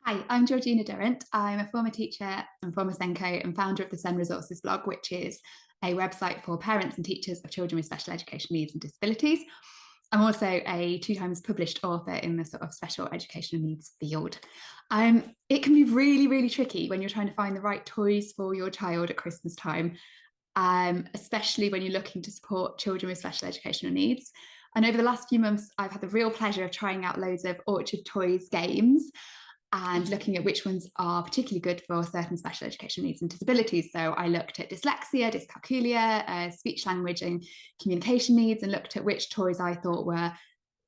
Hi, I'm Georgina Durrant. I'm a former teacher and former SENCO and founder of the SEN Resources blog, which is a website for parents and teachers of children with special education needs and disabilities. I'm also a 2 times published author in the sort of special educational needs field. It can be really, really tricky when you're trying to find the right toys for your child at Christmas time, especially when you're looking to support children with special educational needs. And over the last few months, I've had the real pleasure of trying out loads of Orchard Toys games and looking at which ones are particularly good for certain special education needs and disabilities. So I looked at dyslexia, dyscalculia, speech, language, and communication needs, and looked at which toys I thought were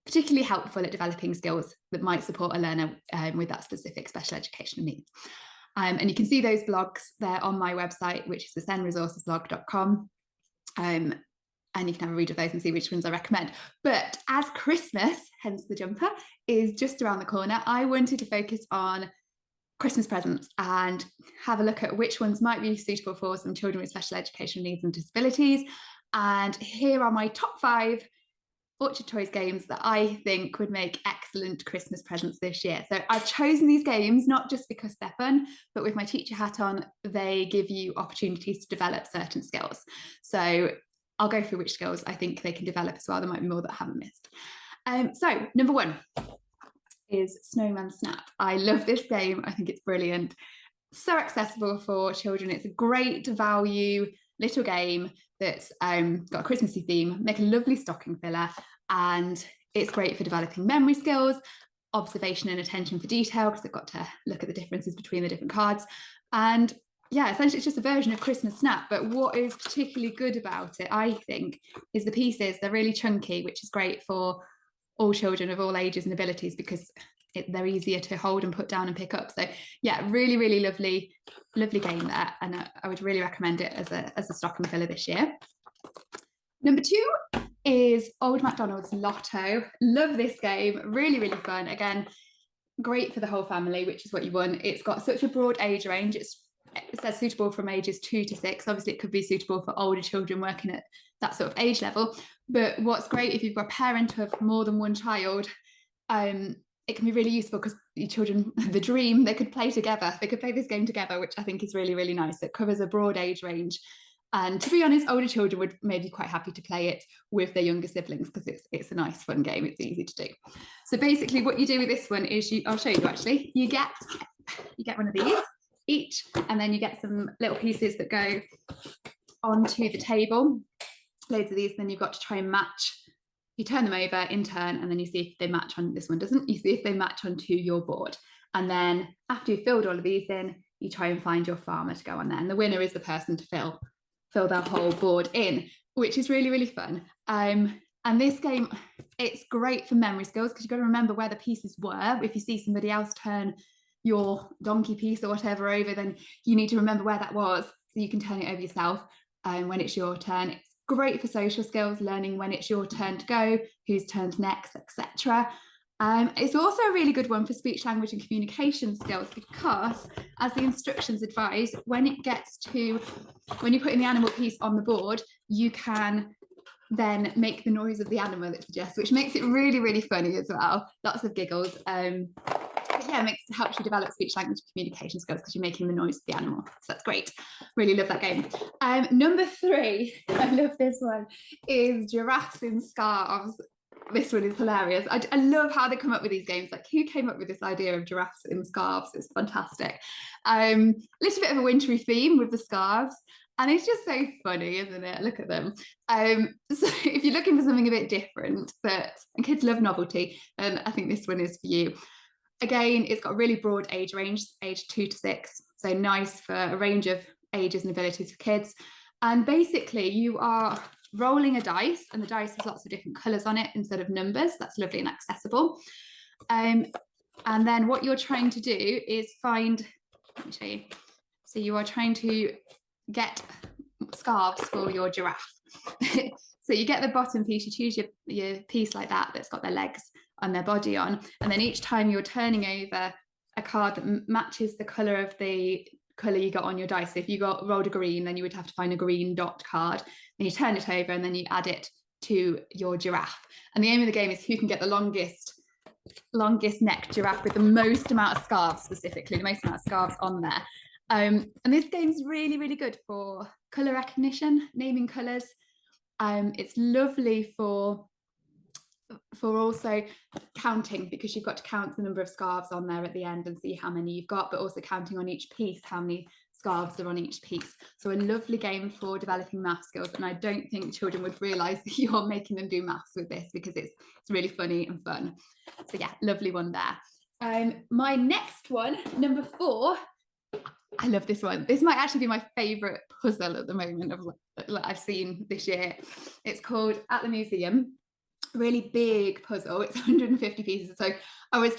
particularly helpful at developing skills that might support a learner with that specific special educational needs. And you can see those blogs there on my website, which is the senresourcesblog.com. And you can have a read of those and see which ones I recommend. But as Christmas, hence the jumper, is just around the corner, I wanted to focus on Christmas presents and have a look at which ones might be suitable for some children with special educational needs and disabilities. And here are my top 5 Orchard Toys games that I think would make excellent Christmas presents this year. So I've chosen these games not just because they're fun, but with my teacher hat on, they give you opportunities to develop certain skills. So I'll go through which skills I think they can develop as well. There might be more that I haven't missed. So number 1 is Snowman Snap. I love this game. I think it's brilliant. So accessible for children. It's a great value little game that's got a Christmassy theme, make a lovely stocking filler, and it's great for developing memory skills, observation and attention for detail, because they've got to look at the differences between the different cards. And yeah, essentially it's just a version of Christmas Snap, but what is particularly good about it, I think, is the pieces. They're really chunky, which is great for all children of all ages and abilities because they're easier to hold and put down and pick up. So yeah, really, really lovely game there, and I would really recommend it as a stocking filler this year. Number 2 is Old MacDonald's Lotto. Love this game, really, really fun. Again, great for the whole family, which is what you want. It's got such a broad age range. It says suitable from ages 2 to 6. Obviously, it could be suitable for older children working at that sort of age level. But what's great if you've got a parent of more than one child, it can be really useful because your children, the dream, they could play together. They could play this game together, which I think is really, really nice. It covers a broad age range. And to be honest, older children would maybe be quite happy to play it with their younger siblings because it's a nice, fun game. It's easy to do. So basically what you do with this one is I'll show you actually, you get one of these each, and then you get some little pieces that go onto the table, loads of these, then you've got to try and match. You turn them over in turn, and then you see if they match on, this one doesn't, you see if they match onto your board. And then after you've filled all of these in, you try and find your farmer to go on there. And the winner is the person to fill their whole board in, which is really, really fun. And this game, it's great for memory skills because you've got to remember where the pieces were. If you see somebody else turn your donkey piece or whatever over, then you need to remember where that was so you can turn it over yourself when it's your turn. It's great for social skills, learning when it's your turn to go, whose turn's next, etc. It's also a really good one for speech, language and communication skills because, as the instructions advise, when you're putting the animal piece on the board, you can then make the noise of the animal it suggests, which makes it really, really funny as well. Lots of giggles. But yeah, it helps you develop speech, language, and communication skills because you're making the noise of the animal. So that's great. Really love that game. Number 3, I love this one, is Giraffes in Scarves. This one is hilarious. I love how they come up with these games. Like, who came up with this idea of giraffes in scarves? It's fantastic. A little bit of a wintry theme with the scarves. And it's just so funny, isn't it? Look at them. So if you're looking for something a bit different, and kids love novelty, then I think this one is for you. Again, it's got a really broad age range, age 2 to 6. So nice for a range of ages and abilities for kids. And basically you are rolling a dice, and the dice has lots of different colours on it instead of numbers. That's lovely and accessible. And then what you're trying to do is find, let me show you. So you are trying to get scarves for your giraffe. So you get the bottom piece, you choose your piece like that that's got their legs and their body on, and then each time you're turning over a card that matches the colour of the colour you got on your dice. So if you rolled a green, then you would have to find a green dot card, and you turn it over and then you add it to your giraffe. And the aim of the game is who can get the longest longest neck giraffe with the most amount of scarves, specifically, the most amount of scarves on there. And this game's really, really good for colour recognition, naming colours. It's lovely for also counting, because you've got to count the number of scarves on there at the end and see how many you've got, but also counting on each piece how many scarves are on each piece. So a lovely game for developing math skills, and I don't think children would realise that you're making them do maths with this, because it's really funny and fun. So yeah, lovely one there. My next one, number 4, I love this one. This might actually be my favourite puzzle at the moment of I've seen this year. It's called At the Museum. Really big puzzle. It's 150 pieces, so I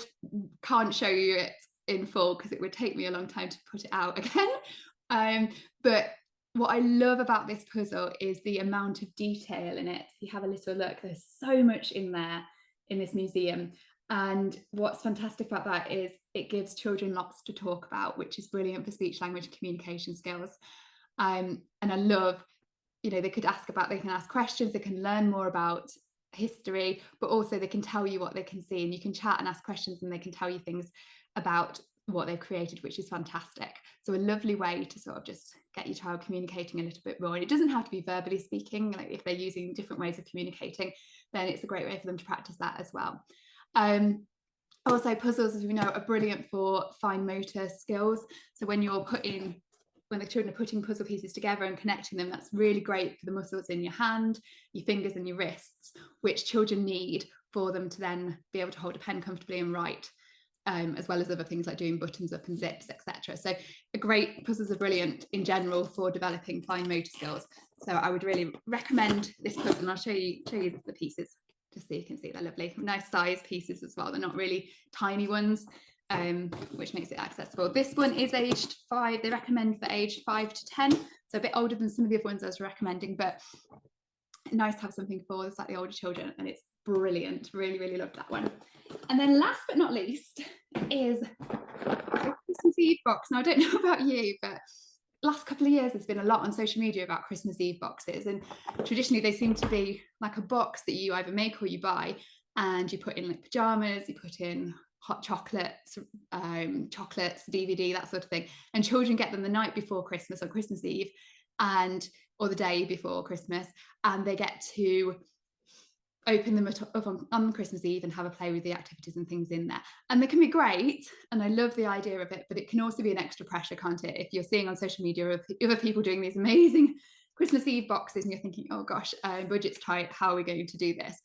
can't show you it in full because it would take me a long time to put it out again. But what I love about this puzzle is the amount of detail in it. If you have a little look, there's so much in there in this museum. And what's fantastic about that is it gives children lots to talk about, which is brilliant for speech, language, and communication skills. And I love, they can ask questions, they can learn more about history, but also they can tell you what they can see, and you can chat and ask questions and they can tell you things about what they've created, which is fantastic. So a lovely way to sort of just get your child communicating a little bit more. And it doesn't have to be verbally speaking. Like if they're using different ways of communicating, then it's a great way for them to practice that as well. Also, puzzles, as we know, are brilliant for fine motor skills. So when the children are putting puzzle pieces together and connecting them, that's really great for the muscles in your hand, your fingers and your wrists, which children need for them to then be able to hold a pen comfortably and write, as well as other things like doing buttons up and zips, etc. So puzzles are brilliant in general for developing fine motor skills. So I would really recommend this puzzle, and I'll show you the pieces just so you can see. They're lovely, nice size pieces as well. They're not really tiny ones, which makes it accessible. This one is aged 5. They recommend for age 5 to 10, so a bit older than some of the other ones I was recommending, but nice to have something for slightly older children, and it's brilliant. Really, really love that one. And then last but not least is Christmas Eve box. Now, I don't know about you, but last couple of years there's been a lot on social media about Christmas Eve boxes, and traditionally they seem to be like a box that you either make or you buy, and you put in like pajamas, you put in hot chocolates, DVD, that sort of thing, and children get them the night before Christmas on Christmas Eve or the day before Christmas, and they get to open them up on Christmas Eve and have a play with the activities and things in there. And they can be great, and I love the idea of it, but it can also be an extra pressure, can't it? If you're seeing on social media of other people doing these amazing Christmas Eve boxes and you're thinking, oh gosh, budget's tight, how are we going to do this?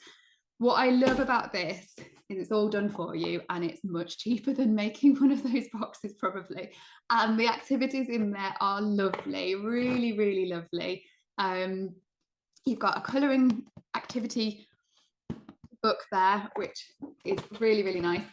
What I love about this is it's all done for you, and it's much cheaper than making one of those boxes probably. And the activities in there are lovely, really, really lovely. You've got a colouring activity book there, which is really, really nice.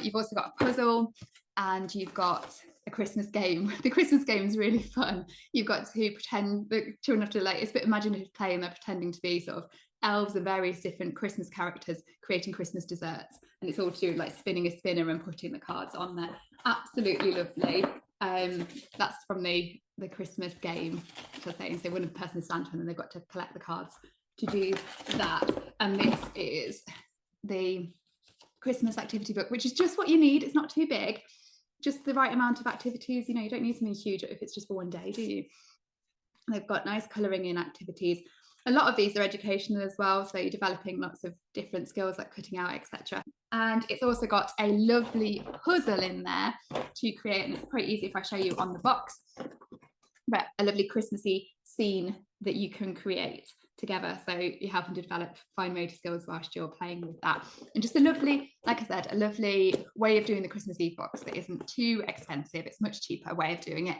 You've also got a puzzle, and you've got a Christmas game. The Christmas game is really fun. You've got to pretend, the children have to it's a bit imaginative play, and they're pretending to be sort of elves and various different Christmas characters creating Christmas desserts, and it's all to do with like spinning a spinner and putting the cards on there. Absolutely lovely. That's from the Christmas game, which I was saying. So one of the person is Santa, and then they've got to collect the cards to do that. And this is the Christmas activity book, which is just what you need. It's not too big, just the right amount of activities. You don't need something huge if it's just for one day, do you? And they've got nice colouring in activities. A lot of these are educational as well, so you're developing lots of different skills like cutting out, etc. And it's also got a lovely puzzle in there to create, and it's quite easy if I show you on the box, but a lovely Christmassy scene that you can create together, so you're helping to develop fine motor skills whilst you're playing with that. And just a lovely, like I said, a lovely way of doing the Christmas Eve box that isn't too expensive. It's a much cheaper way of doing it,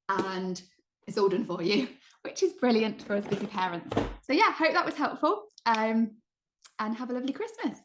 and it's all done for you, which is brilliant for us busy parents. So yeah, hope that was helpful, and have a lovely Christmas.